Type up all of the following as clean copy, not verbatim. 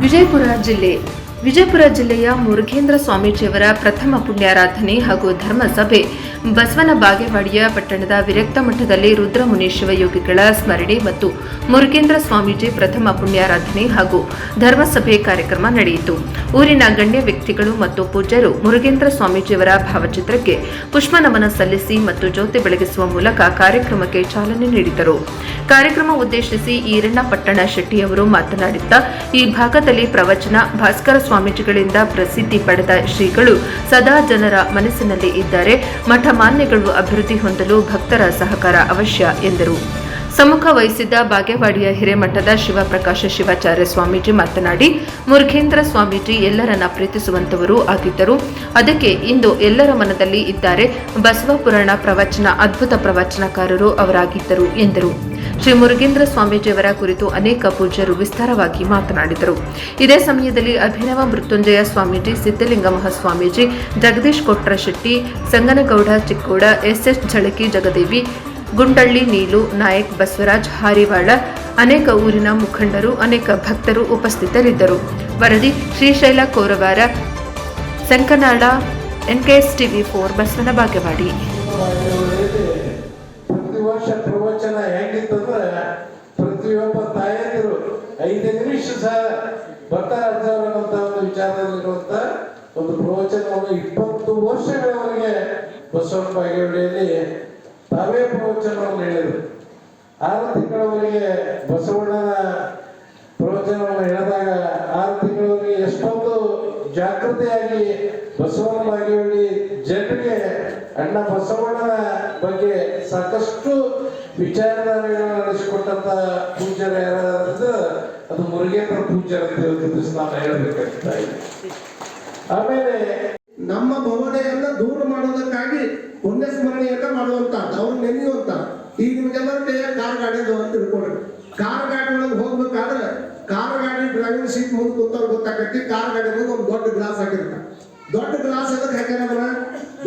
ವಿಜಯಪುರ ಜಿಲ್ಲೆಯ ಮುರುಘೇಂದ್ರ ಸ್ವಾಮೀಜಿಯವರ ಪ್ರಥಮ ಪುಣ್ಯಾರಾಧನೆ ಹಾಗೂ ಧರ್ಮಸಭೆ ಬಸವನ ಬಾಗೇವಾಡಿಯ ಪಟ್ಟಣದ ವಿರಕ್ತ ಮಠದಲ್ಲಿ ರುದ್ರಮುನಿ ಶಿವಯೋಗಿಗಳ ಸ್ಮರಣೆ ಮತ್ತು ಮುರುಘೇಂದ್ರ ಸ್ವಾಮೀಜಿ ಪ್ರಥಮ ಪುಣ್ಯಾರಾಧನೆ ಹಾಗೂ ಧರ್ಮಸಭೆ ಕಾರ್ಯಕ್ರಮ ನಡೆಯಿತು. ಊರಿನ ಗಣ್ಯ ವ್ಯಕ್ತಿಗಳು ಮತ್ತು ಪೂಜ್ಯರು ಮುರುಘೇಂದ್ರ ಸ್ವಾಮೀಜಿಯವರ ಭಾವಚಿತ್ರಕ್ಕೆ ಪುಷ್ಪನಮನ ಸಲ್ಲಿಸಿ ಮತ್ತು ಜ್ಯೋತಿ ಬೆಳಗಿಸುವ ಮೂಲಕ ಕಾರ್ಯಕ್ರಮಕ್ಕೆ ಚಾಲನೆ ನೀಡಿದರು. ಕಾರ್ಯಕ್ರಮ ಉದ್ದೇಶಿಸಿ ಈರಣ್ಣ ಪಟ್ಟಣ ಶೆಟ್ಟಿಯವರು ಮಾತನಾಡುತ್ತಾ, ಈ ಭಾಗದಲ್ಲಿ ಪ್ರವಚನ ಭಾಸ್ಕರ ಸ್ವಾಮೀಜಿಗಳಿಂದ ಪ್ರಸಿದ್ಧಿ ಪಡೆದ ಶ್ರೀಗಳು ಸದಾ ಜನರ ಮನಸ್ಸಿನಲ್ಲಿ ಇದ್ದಾರೆ. ಮಠ ಮಾನ್ಯಗಳು ಅಭಿವೃದ್ಧಿ ಹೊಂದಲು ಭಕ್ತರ ಸಹಕಾರ ಅವಶ್ಯ ಎಂದರು. ಸಮ್ಮುಖ ವಹಿಸಿದ್ದ ಬಾಗೇವಾಡಿಯ ಹಿರೇಮಠದ ಶಿವಪ್ರಕಾಶ ಶಿವಾಚಾರ್ಯ ಸ್ವಾಮೀಜಿ ಮಾತನಾಡಿ, ಮುರುಘೇಂದ್ರ ಸ್ವಾಮೀಜಿ ಎಲ್ಲರನ್ನ ಪ್ರೀತಿಸುವಂತವರು ಆಗಿದ್ದರು. ಅದಕ್ಕೆ ಇಂದು ಎಲ್ಲರ ಮನದಲ್ಲಿ ಇದ್ದಾರೆ. ಬಸವ ಪುರಾಣ ಪ್ರವಚನ ಅದ್ಭುತ ಪ್ರವಚನಕಾರರು ಅವರಾಗಿದ್ದರು ಎಂದರು. ಶ್ರೀ ಮುರುಘೇಂದ್ರ ಸ್ವಾಮೀಜಿಯವರ ಕುರಿತು ಅನೇಕ ಪೂಜ್ಯರು ವಿಸ್ತಾರವಾಗಿ ಮಾತನಾಡಿದರು. ಇದೇ ಸಮಯದಲ್ಲಿ ಅಭಿನವ ಮೃತ್ಯುಂಜಯ ಸ್ವಾಮೀಜಿ, ಸಿದ್ದಲಿಂಗ ಮಹಾಸ್ವಾಮೀಜಿ, ಜಗದೀಶ್ ಕೊಟ್ರಶೆಟ್ಟಿ, ಸಂಗನಗೌಡ ಚಿಕ್ಕೋಡ, ಎಸ್ ಝಳಕಿ, ಜಗದೇವಿ, ಗುಂಡಳ್ಳಿ ನೀಲು, ನಾಯಕ್, ಬಸವರಾಜ್, ಹಾರಿವಾಳ, ಅನೇಕ ಊರಿನ ಮುಖಂಡರು, ಅನೇಕ ಭಕ್ತರು ಉಪಸ್ಥಿತರಿದ್ದರು. ವರದಿ ಶ್ರೀಶೈಲ ಕೋರವಾರ, ಸಂಕನಾಡ, NKS TV4, ಬಸವನ ಬಾಗೇವಾಡಿ. ಪ್ರವಚನ ಹೆಂಗಿತ್ತಂದ್ರೆ ಪ್ರತಿಯೊಬ್ಬ ತಾಯಂದಿರು 5 ನಿಮಿಷ ಬರ್ತಾರಂತ ಒಂದು ವಿಚಾರದಲ್ಲಿರುವಂತ ಒಂದು ಪ್ರವಚನವನ್ನು 20 ವರ್ಷಗಳವರೆಗೆ ಬಸವನ ಬಾಗೇವಾಡಿಯಲ್ಲಿ ತಾವೇ ಪ್ರವಚನವನ್ನು ಹೇಳಿದರು. 6 ತಿಂಗಳವರೆಗೆ ಬಸವಣ್ಣನ ಪ್ರವಚನವನ್ನು ಹೇಳಿದಾಗ 6 ತಿಂಗಳವರೆಗೆ ಎಷ್ಟೊಂದು ಜಾಗೃತಿಯಾಗಿ ಬಸವನ ಬಾಗೇವಾಡಿ ಜನರಿಗೆ ಅಣ್ಣ ಬಸವಣ್ಣನ ಬಗ್ಗೆ ಸಾಕಷ್ಟು ವಿಚಾರಧಾರೆಗಳನ್ನು ನಡೆಸಿಕೊಟ್ಟಂತ ಪೂಜ್ಯರು ಯಾರಾದ್ರೆ ಅದು ಮುರುಘೇಂದ್ರ ಪೂಜ್ಯರ ಅಂತ ನಾನು ಹೇಳಬೇಕಾಗ್ತಾ ಇದೆ. ಆಮೇಲೆ ನಮ್ಮ ಭವನೆಯನ್ನ ದೂರ ಮಾಡೋದಕ್ಕಾಗಿ ಪುಣ್ಯ ಸ್ಮರಣೆಯನ್ನ ಮಾಡುವಂತ ಅವ್ರು ನೆನೆಯುವಂತ ಈಗ ನಿಮ್ಗೆಲ್ಲರಿಗೆ ಕಾರ್ ಗಾಡಿ ಅಂತ ತಿಳ್ಕೊಂಡ್ರಿ. ಕಾರ್ ಗಾಡಿ ಒಳಗೆ ಹೋಗ್ಬೇಕಾದ್ರೆ ಕಾರ್ ಗಾಡಿ ಡ್ರೈವಿಂಗ್ ಸೀಟ್ ಮುಂದೆ ಕೂತವ್ರು ಗೊತ್ತಾಗತ್ತಿ. ಕಾರ್ ಗಾಡಿ ಮುಂದೆ ಒಂದು ದೊಡ್ಡ ಗ್ಲಾಸ್ ಹಾಕಿರ್ತಾರೆ. ದೊಡ್ಡ ಗ್ಲಾಸ್ ಅದಕ್ಕೆ ಹಾಕ್ಯಾರ,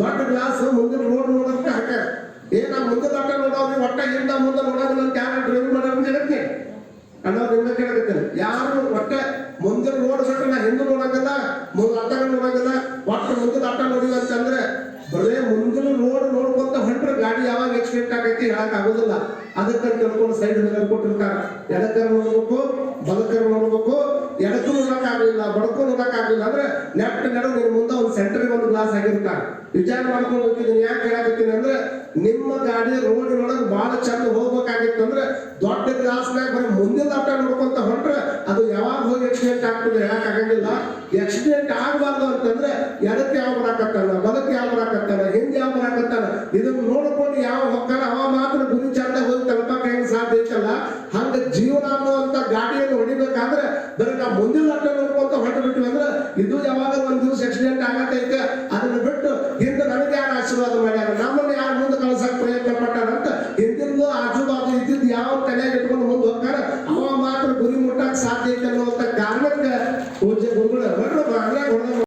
ದೊಡ್ಡ ಗ್ಲಾಸ್ ಮುಂದಿನ ರೋಡ್ ನೋಡೋದಕ್ಕೆ ಹಾಕ್ಯಾರ. ನಾವು ಮುಂದೆ ದೊಡ್ಡ ನೋಡೋದು ಒಟ್ಟ ಹಿಂದ ಮುಂದೆ ನೋಡೋದಿಲ್ಲ ಅಂತ ಯಾರು ಡ್ರೈವಿಂಗ್ ಮಾಡೋದು ಜಗತ್ತೆ ಅನ್ನೋದು ನಿಮ್ಗೆ ಕೇಳಕತ್ತೇನೆ. ಯಾರು ಒಟ್ಟ ಮುಂದಿನ ರೋಡ್ ಬಿಟ್ಟು ನಾ ಹಿಂದೆ ನೋಡಂಗಿಲ್ಲ, ಅಡ್ಡ ನೋಡಂಗಿಲ್ಲ, ಒಟ್ಟು ಮುಂದೆ ಅಡ್ಡ ನೋಡಿಲ್ಲ ಅಂತಂದ್ರೆ ಬರೇ ಮುಂದಿನ ರೋಡ್ ನೋಡ್ಕೊಂತ ಹೊಂಟ್ರೆ ಗಾಡಿ ಯಾವಾಗ ಆಕ್ಸಿಡೆಂಟ್ ಆಗೈತಿ ಹೇಳಕ್ ಆಗೋದಿಲ್ಲ. ಅದಕ್ಕೆ ತಿಳ್ಕೊಂಡು ಸೈಡ್ ಮೇಲೆ ಕೊಟ್ಟಿರ್ತಾರ. ಎಡಕ್ಕರ ನೋಡ್ಬೇಕು, ಬಲಕರ ನೋಡ್ಬೇಕು. ಎಡಕ್ಕೂ ನೋಡಕ್ ಆಗ್ಲಿಲ್ಲ, ಬಡಕ್ಕೂ ನೋಡಕ್ ಆಗ್ಲಿಲ್ಲ ಅಂದ್ರೆ ನೆಟ್ ನಡು ನಿನ್ ಮುಂದೆ ಒಂದು ಸೆಂಟರ್ಗೆ ಒಂದು ಗ್ಲಾಸ್ ಆಗಿರ್ತಾರ. ವಿಚಾರ ಮಾಡ್ಕೊಂಡು ಹೋಗಿದ್ದೀನಿ. ಯಾಕೆ ಹೇಳಕತ್ತೀನಿ ಅಂದ್ರೆ ನಿಮ್ಮ ಗಾಡಿ ರೋಡಿನೊಳಗೆ ಬಹಳ ಚಂದ ಹೋಗ್ಬೇಕಾಗಿತ್ತು ಅಂದ್ರೆ ದೊಡ್ಡ ಗ್ಲಾಸ್ನಾಗ ಬರೀ ಮುಂದಿನ ಅಡ್ಡ ನೋಡ್ಕೊಂತ ಹೊಂಟ್ರೆ ಅದು ಯಾವಾಗ ಹೋಗಿ ಆಕ್ಸಿಡೆಂಟ್ ಆಗ್ತದೆ ಹೇಳಕ್ ಆಗಂಗಿಲ್ಲ. ಆಕ್ಸಿಡೆಂಟ್ ಆಗಬಾರ್ದು ಅಂತಂದ್ರೆ ಎಡಕ್ಕೆ ಯಾವ ಬರಾಕತ್ತಾನ, ಬಲಕ್ಕೆ ಯಾವ ಬರಾಕತ್ತಾನ, ಹಿಂದೆ ಯಾವ ಬರಾಕತ್ತಾನ, ಇದನ್ನ ನೋಡ್ಕೊಂಡು ಯಾವ ಹೊಕ್ಕಾನ ಅವ ಮಾತ್ರ ಗುರಿ ಚಂದ ಹೋಗಿ ತಲುಪಕ್ಕೆ ಹೆಂಗ್ ಸಾಧ್ಯ ಐತಲ್ಲ. ಹಂಗ ಜೀವನ ಅನ್ನುವಂತ ಗಾಡಿಯನ್ನು ಹೊಡಿಬೇಕಾದ್ರೆ ಬರೀ ನಾವು ಮುಂದಿನ ಅಡ್ಡ ನೋಡ್ಕೊಂತ ಹೊರಟು ಬಿಟ್ವಿ ಅಂದ್ರೆ ಇದು ಯಾವಾಗ ಒಂದ್ ದಿವಸ ಆಕ್ಸಿಡೆಂಟ್ ಆಗತ್ತೈತೆ. ಅದನ್ನ ಬಿಟ್ಟು ಹಿಂದೆ ನನಗೆ ಯಾರು ಆಶೀರ್ವಾದ ಮಾಡ್ಯಾರ, ನಮ್ಮನ್ನ ಯಾರು ಮುಂದೆ ಕಳ್ಸಕ್ ಪ್ರಯತ್ನ ಪಟ್ಟಾರಂತ ಹಿಂದಿನ ಆಜು ಬಾಜು ಇದ್ದಿದ್ದು ಯಾವ ತಲೆಯಾಗಿ ಇಟ್ಕೊಂಡು ಮುಂದೆ ಹೋಗ್ತಾರ ಅವ ಮಾತ್ರ ಗುರಿ ಮುಟ್ಟಕ್ ಸಾಧ್ಯ ಐತೆ ಅನ್ನೋ